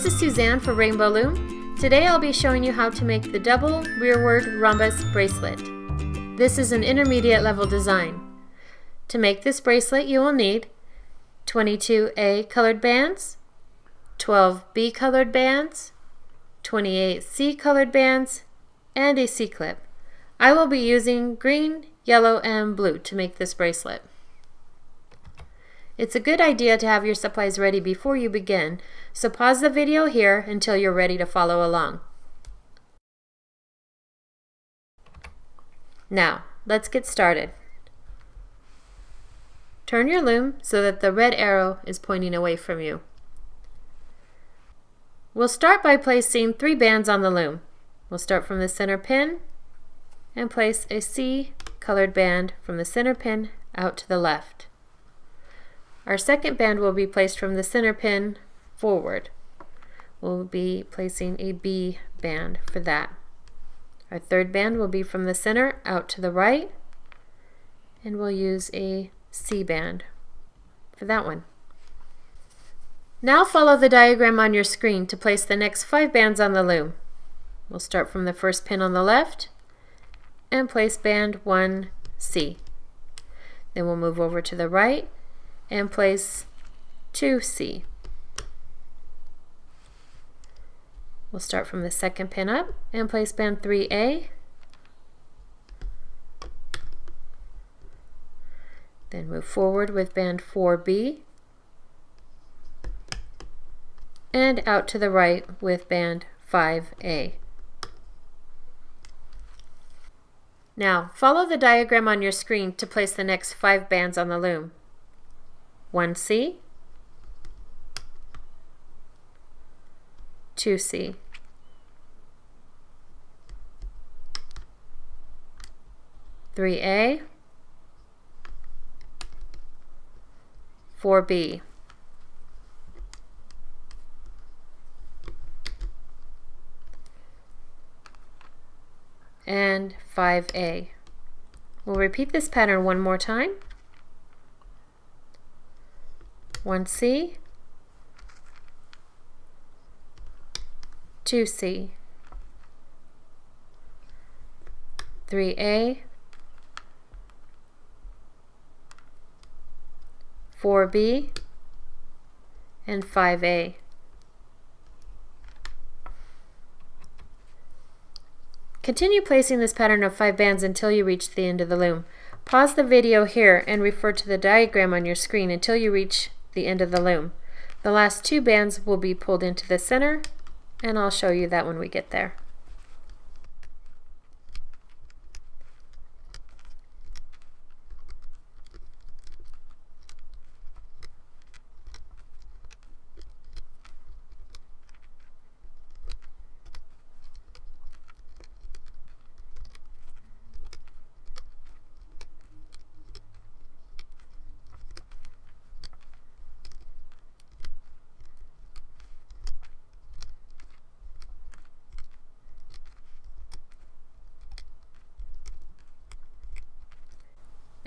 This is Suzanne for Rainbow Loom. Today I'll be showing you how to make the double rearward rhombus bracelet. This is an intermediate level design. To make this bracelet you will need 22A colored bands, 12B colored bands, 28C colored bands, and a C-clip. I will be using green, yellow, and blue to make this bracelet. It's a good idea to have your supplies ready before you begin, so pause the video here until you're ready to follow along. Now, let's get started. Turn your loom so that the red arrow is pointing away from you. We'll start by placing 3 bands on the loom. We'll start from the center pin and place a C colored band from the center pin out to the left. Our second band will be placed from the center pin forward. We'll be placing a B band for that. Our third band will be from the center out to the right, and we'll use a C band for that one. Now follow the diagram on your screen to place the next 5 bands on the loom. We'll start from the first pin on the left and place band 1C. Then we'll move over to the right and place 2C. We'll start from the second pin up and place band 3A. Then move forward with band 4B and out to the right with band 5A. Now follow the diagram on your screen to place the next 5 bands on the loom. 1C, 2C, 3A, 4B, and 5A. We'll repeat this pattern one more time. 1C, 2C, 3A, 4B, and 5A. Continue placing this pattern of 5 bands until you reach the end of the loom. Pause the video here and refer to the diagram on your screen until you reach the end of the loom. The last 2 bands will be pulled into the center, and I'll show you that when we get there.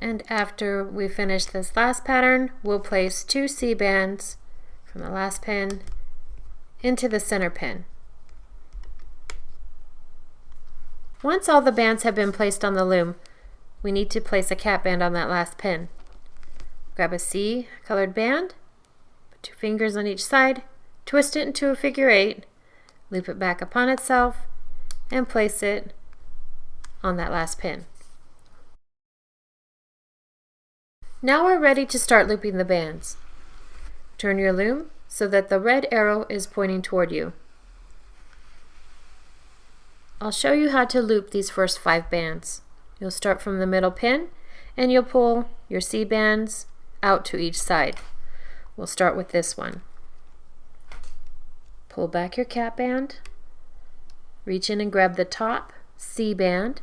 And after we finish this last pattern, we'll place 2 C bands from the last pin into the center pin. Once all the bands have been placed on the loom, we need to place a cap band on that last pin. Grab a C colored band, put 2 fingers on each side, twist it into a figure 8, loop it back upon itself, and place it on that last pin. Now we're ready to start looping the bands. Turn your loom so that the red arrow is pointing toward you. I'll show you how to loop these first 5 bands. You'll start from the middle pin and you'll pull your C bands out to each side. We'll start with this one. Pull back your cap band, reach in and grab the top C band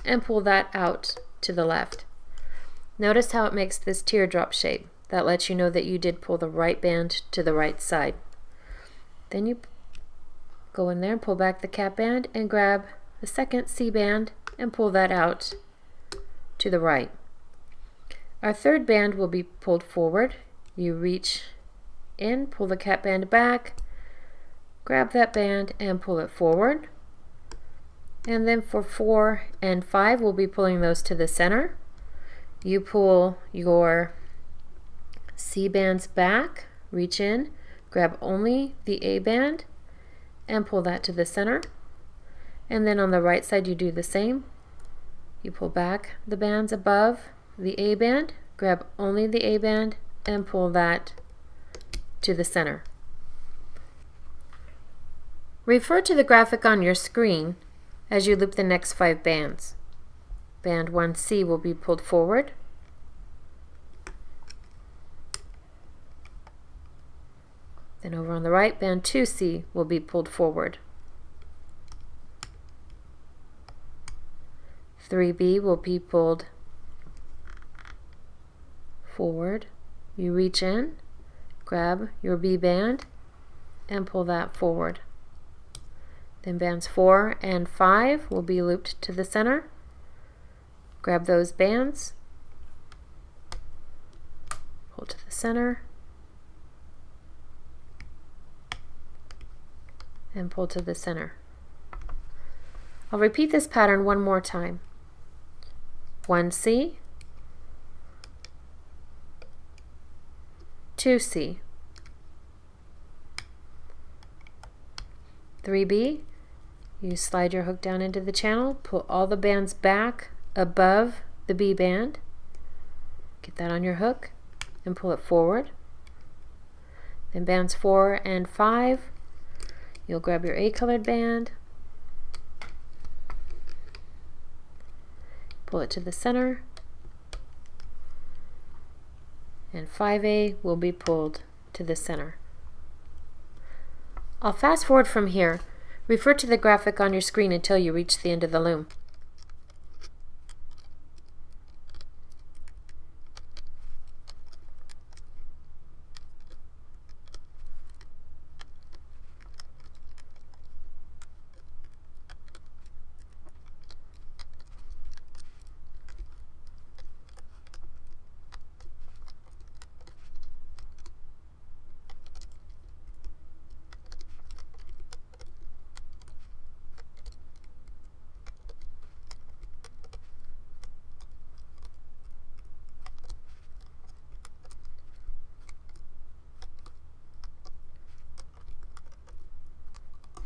and pull that out to the left. Notice how it makes this teardrop shape. That lets you know that you did pull the right band to the right side. Then you go in there and pull back the cap band and grab the second C band and pull that out to the right. Our third band will be pulled forward. You reach in, pull the cap band back, grab that band and pull it forward. And then for 4 and 5, we'll be pulling those to the center. You pull your C bands back, reach in, grab only the A band, and pull that to the center. And then on the right side, you do the same. You pull back the bands above the A band, grab only the A band, and pull that to the center. Refer to the graphic on your screen as you loop the next 5 bands. Band 1C will be pulled forward. Then over on the right, band 2C will be pulled forward. 3B will be pulled forward. You reach in, grab your B band, and pull that forward. Then bands 4 and 5 will be looped to the center. Grab those bands, pull to the center, and pull to the center. I'll repeat this pattern one more time. 1C, 2C, 3B, you slide your hook down into the channel, pull all the bands back above the B band, get that on your hook, and pull it forward. Then bands 4 and 5, you'll grab your A colored band, pull it to the center, and 5A will be pulled to the center. I'll fast forward from here. Refer to the graphic on your screen until you reach the end of the loom.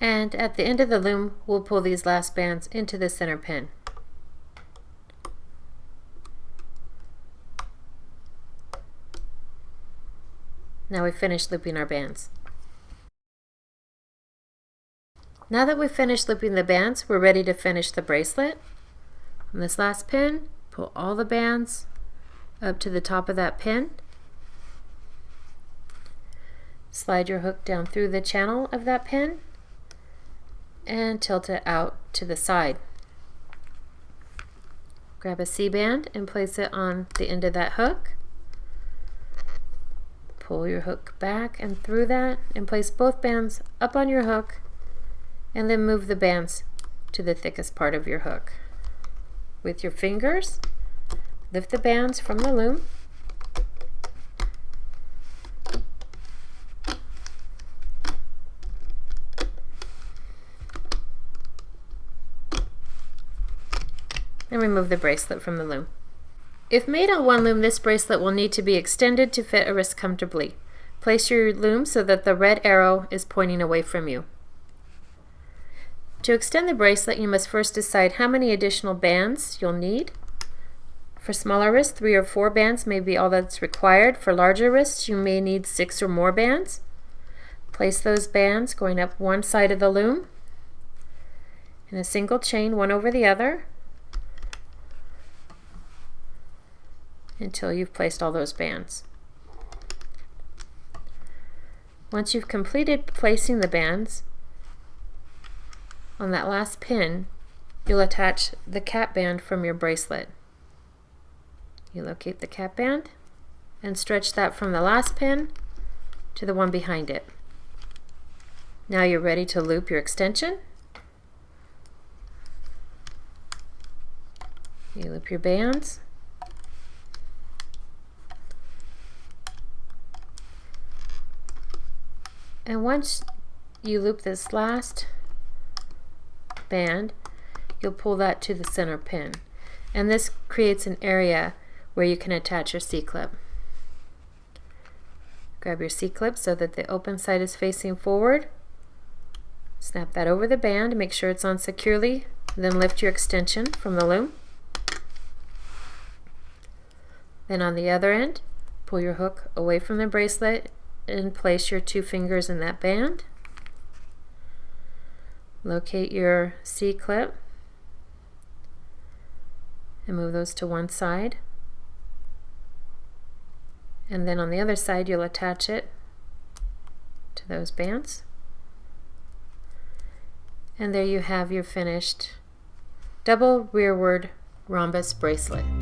And at the end of the loom, we'll pull these last bands into the center pin. Now we've finished looping our bands. Now that we've finished looping the bands, we're ready to finish the bracelet. On this last pin, pull all the bands up to the top of that pin. Slide your hook down through the channel of that pin and tilt it out to the side. Grab a C band and place it on the end of that hook. Pull your hook back and through that and place both bands up on your hook, and then move the bands to the thickest part of your hook. With your fingers, lift the bands from the loom. And remove the bracelet from the loom. If made on one loom, this bracelet will need to be extended to fit a wrist comfortably. Place your loom so that the red arrow is pointing away from you. To extend the bracelet, you must first decide how many additional bands you'll need. For smaller wrists, 3 or 4 bands may be all that's required. For larger wrists, you may need 6 or more bands. Place those bands going up one side of the loom in a single chain, one over the other, until you've placed all those bands. Once you've completed placing the bands, on that last pin, you'll attach the cap band from your bracelet. You locate the cap band and stretch that from the last pin to the one behind it. Now you're ready to loop your extension. You loop your bands. And once you loop this last band, you'll pull that to the center pin, and this creates an area where you can attach your C-clip. Grab your C-clip so that the open side is facing forward. Snap that over the band, make sure it's on securely, then lift your extension from the loom. Then on the other end, pull your hook away from the bracelet and place your 2 fingers in that band. Locate your C-clip and move those to one side. And then on the other side, you'll attach it to those bands. And there you have your finished double rearward rhombus bracelet.